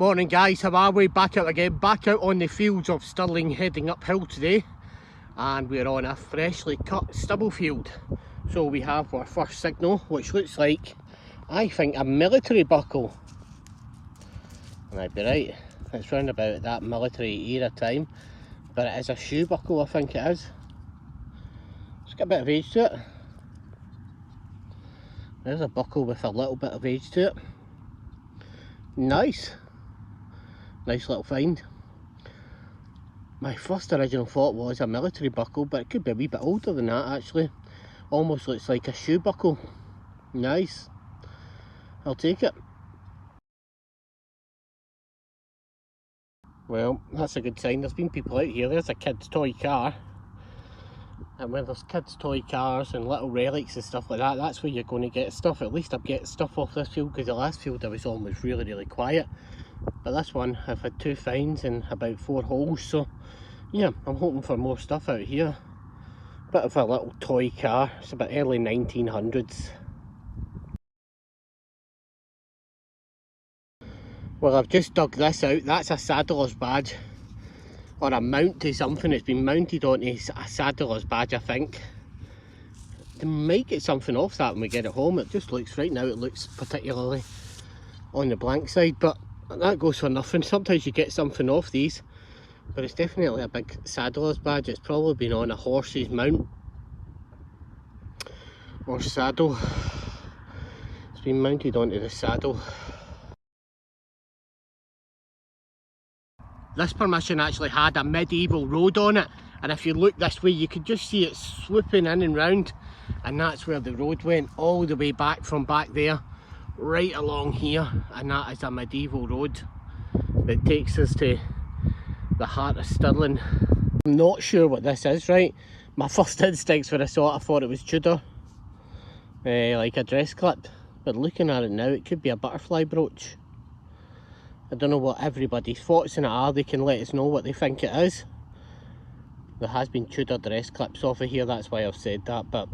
Morning guys, how are we? Back out again, back out on the fields of Stirling, heading uphill today, and we're on a freshly cut stubble field. So we have our first signal, which looks like, I think, a military buckle. And I'd be right, it's round about that military era time, but it is a shoe buckle, I think it is. It's got a bit of age to it. There's a buckle with a little bit of age to it. Nice. Nice little find. My first original thought was a military buckle, but it could be a wee bit older than that actually. Almost looks like a shoe buckle. Nice. I'll take it. Well, that's a good sign. There's been people out here. There's a kid's toy car. And when there's kids' toy cars and little relics and stuff like that, that's where you're going to get stuff. At least I'm getting stuff off this field, because the last field I was on was really quiet. But this one, I've had 2 finds and about 4 holes, so yeah, I'm hoping for more stuff out here. Bit of a little toy car. It's about early 1900s. Well, I've just dug this out. That's a saddler's badge, or a mount to something. It's been mounted onto a saddler's badge, I think. They might get something off that when we get it home. It just looks, right now it looks particularly on the blank side, but that goes for nothing. Sometimes you get something off these, but it's definitely a big saddler's badge. It's probably been on a horse's mount or saddle. It's been mounted onto the saddle. This permission actually had a medieval road on it, and if you look this way you could just see it swooping in and round, and that's where the road went, all the way back from back there right along here, and that is a medieval road that takes us to the heart of Stirling. I'm not sure what this is, right? My first instincts when I saw it, I thought it was Tudor, like a dress clip, but looking at it now it could be a butterfly brooch. I don't know what everybody's thoughts on it are. They can let us know what they think it is. There has been Tudor dress clips off of here, that's why I've said that, but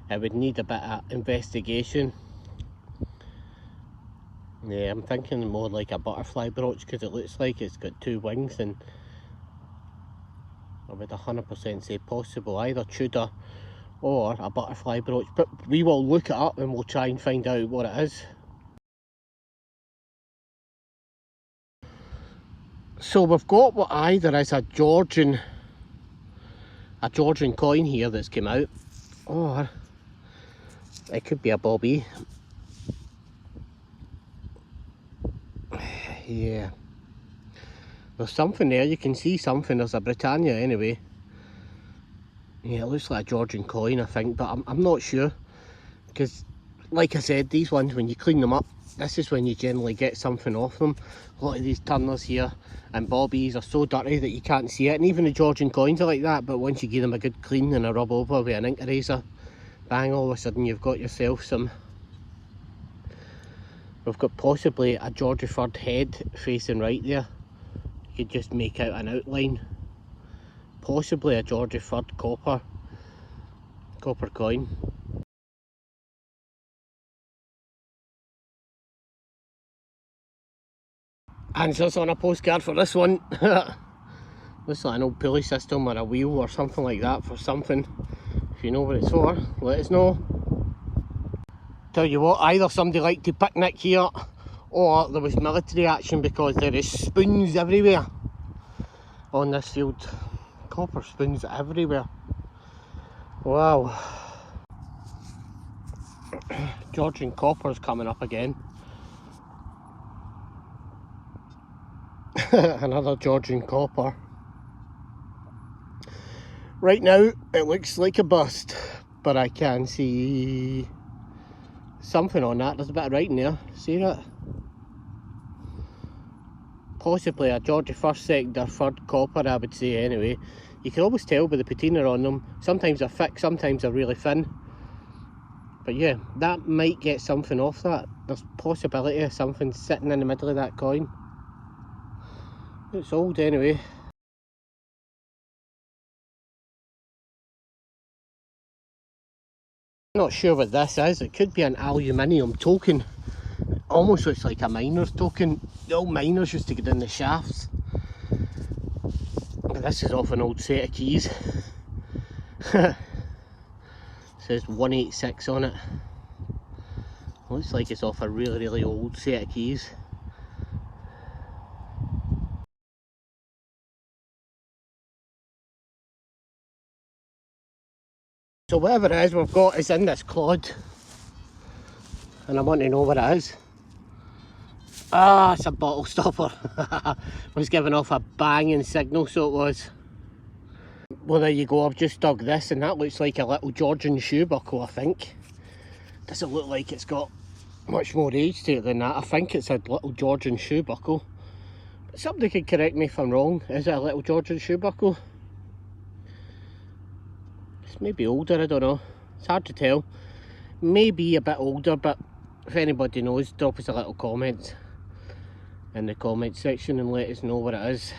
it would need a bit of investigation. Yeah, I'm thinking more like a butterfly brooch, because it looks like it's got 2 wings, and I would 100% say possible either Tudor or a butterfly brooch, but we will look it up and we'll try and find out what it is. So we've got what either is a Georgian coin here that's come out, or it could be a bobby. Yeah, there's something there, you can see something. There's a Britannia anyway. Yeah, it looks like a Georgian coin, I think, but I'm not sure, because like I said, these ones, when you clean them up, this is when you generally get something off them. A lot of these turners here and bobbies are so dirty that you can't see it, and even the Georgian coins are like that, but once you give them a good clean and a rub over with an ink eraser, bang, all of a sudden you've got yourself some. We've got possibly a Georgiford head facing right there. You could just make out an outline. Possibly a Georgiford copper coin. Answers on a postcard for this one. Looks like an old pulley system or a wheel or something like that for something. If you know what it's for, let us know. Tell you what, either somebody liked to picnic here, or there was military action, because there is spoons everywhere on this field. Copper spoons everywhere. Wow. Georgian copper's coming up again. Another Georgian copper. Right now it looks like a bust, but I can see something on that. There's a bit of writing there, see that? Possibly a Georgie 1st, 2nd or 3rd copper, I would say anyway. You can always tell by the patina on them. Sometimes they're thick, sometimes they're really thin. But yeah, that might get something off that. There's possibility of something sitting in the middle of that coin. It's old anyway. Not sure what this is. It could be an aluminium token. almost looks like a miner's token. The old miners used to get in the shafts. But this is off an old set of keys. It says 186 on it. Looks like it's off a really old set of keys. So whatever it is we've got is in this clod, and I want to know what it is. Ah, it's a bottle stopper. Was giving off a banging signal, so it was. Well, there you go, I've just dug this and that looks like a little Georgian shoe buckle, I think. Doesn't look like it's got much more age to it than that. I think it's a little Georgian shoe buckle. But somebody could correct me if I'm wrong. Is it a little Georgian shoe buckle? It's maybe older, I don't know. It's hard to tell. Maybe a bit older, but if anybody knows, drop us a little comment in the comment section and let us know what it is.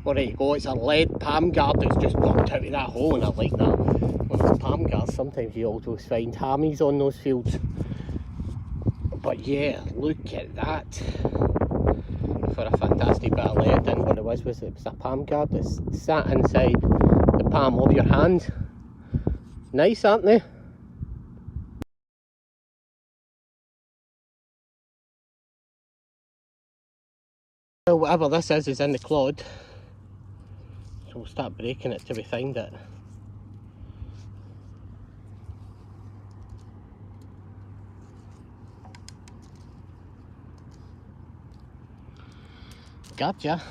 Well, there you go, it's a lead palm guard that's just popped out of that hole, and I like that. When it's palm guards, sometimes you always find hammies on those fields. But yeah, look at that. For a fantastic bit of lead, and what it was a palm guard that sat inside the palm of your hand. Nice, aren't they? Well, whatever this is in the clod. So we'll start breaking it till we find it. Gotcha.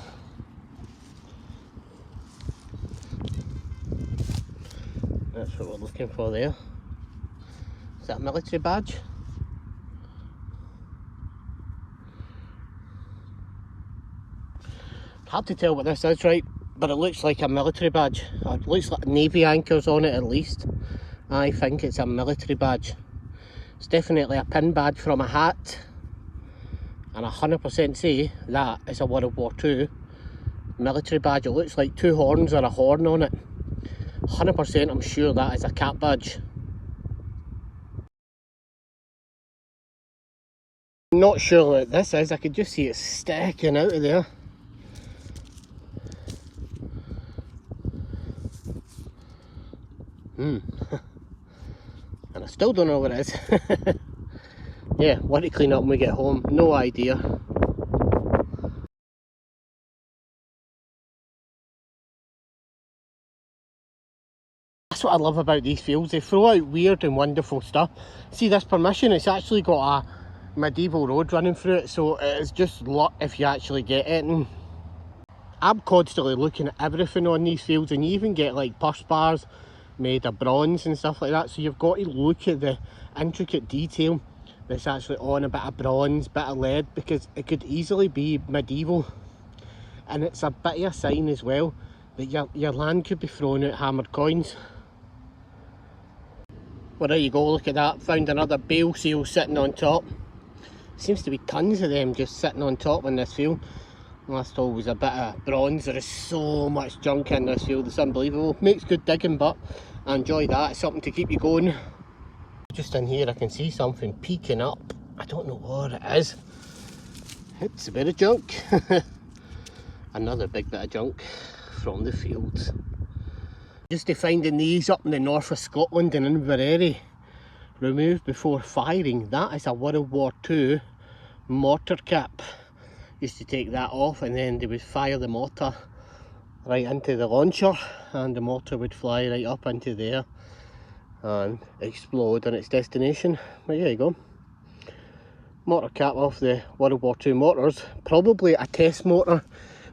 That's what we're looking for there. Is that a military badge? Hard to tell what this is, right? But it looks like a military badge. It looks like navy anchors on it at least. I think it's a military badge. It's definitely a pin badge from a hat. And I 100% say that is a World War II military badge. It looks like two horns or a horn on it. 100% I'm sure that is a cap badge. I'm not sure what this is. I could just see it sticking out of there. And I still don't know what it is. Yeah, want to clean up when we get home. No idea. That's what I love about these fields. They throw out weird and wonderful stuff. See this permission, it's actually got a medieval road running through it, so it's just luck if you actually get it. And I'm constantly looking at everything on these fields, and you even get like purse bars made of bronze and stuff like that, so you've got to look at the intricate detail that's actually on a bit of bronze, bit of lead, because it could easily be medieval. And it's a bit of a sign as well that your land could be thrown out hammered coins. Well, there you go, look at that. Found another bale seal sitting on top. Seems to be tons of them just sitting on top in this field. Last hole was a bit of bronze. There is so much junk in this field, it's unbelievable. Makes good digging, but I enjoy that. It's something to keep you going. Just in here I can see something peeking up. I don't know what it is. It's a bit of junk. Another big bit of junk from the fields. Just to finding these up in the north of Scotland in Inverary. Removed before firing. That is a World War II mortar cap. Used to take that off and then they would fire the mortar right into the launcher, and the mortar would fly right up into there and explode on its destination. But there you go. Mortar cap off the World War II mortars. Probably a test mortar.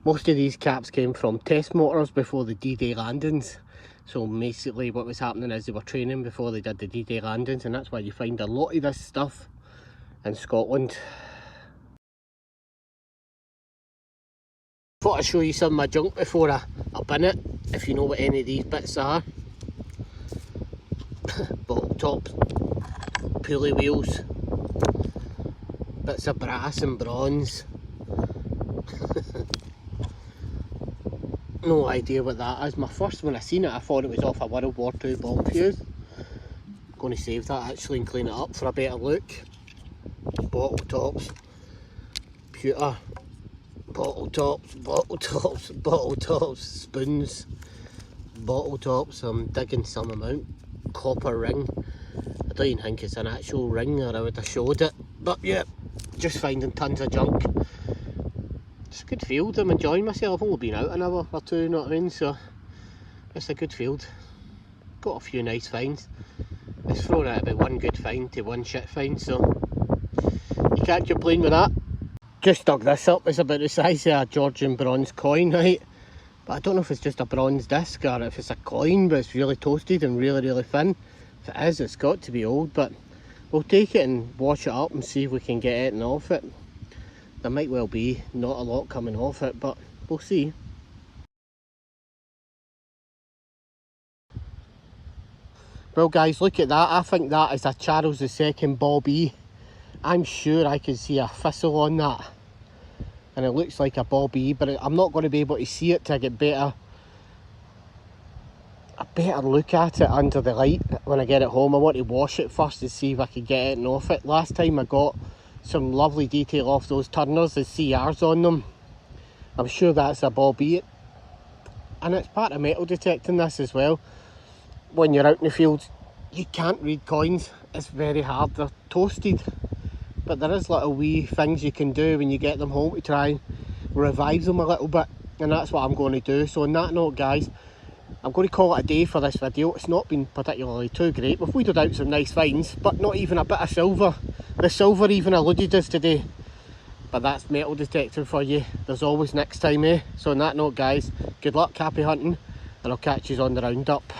Most of these caps came from test mortars before the D-Day landings. So basically what was happening is they were training before they did the D-Day landings, and that's why you find a lot of this stuff in Scotland. Thought I'd show you some of my junk before I bin it, if you know what any of these bits are. Bottle tops, pulley wheels, bits of brass and bronze. No idea what that is. My first when I seen it I thought it was off a World War II bomb fuse. going to save that actually and clean it up for a better look. Bottle tops, pewter, bottle tops, bottle tops, bottle tops, spoons, bottle tops. I'm digging some amount. Copper ring. I don't even think it's an actual ring, or I would have showed it. But yeah, just finding tons of junk. It's a good field. I'm enjoying myself. I've only been out an hour or two, you know what I mean? So it's a good field. Got a few nice finds. It's thrown out about one good find to one shit find, so you can't complain with that. Just dug this up. It's about the size of a Georgian bronze coin, right? But I don't know if it's just a bronze disc or if it's a coin, but it's really toasted and really thin. If it is, it's got to be old, but we'll take it and wash it up and see if we can get anything off it. There might well be not a lot coming off it, but we'll see. Well guys, look at that. I think that is a Charles II Bob E. I'm sure I can see a thistle on that. And it looks like a Bob E, but I'm not going to be able to see it till I get a better look at it under the light when I get it home. I want to wash it first to see if I can get anything off it. Last time I got some lovely detail off those turners, the CRs on them. I'm sure that's a Bob E. And it's part of metal detecting this as well. When you're out in the field, you can't read coins. It's very hard. They're toasted. But there is little wee things you can do when you get them home to try and revive them a little bit. And that's what I'm going to do. So on that note guys, I'm going to call it a day for this video. It's not been particularly too great. We've weeded out some nice finds, but not even a bit of silver. The silver even eluded us today. But that's metal detecting for you. There's always next time, eh? So on that note guys, good luck, happy hunting, and I'll catch you on the roundup.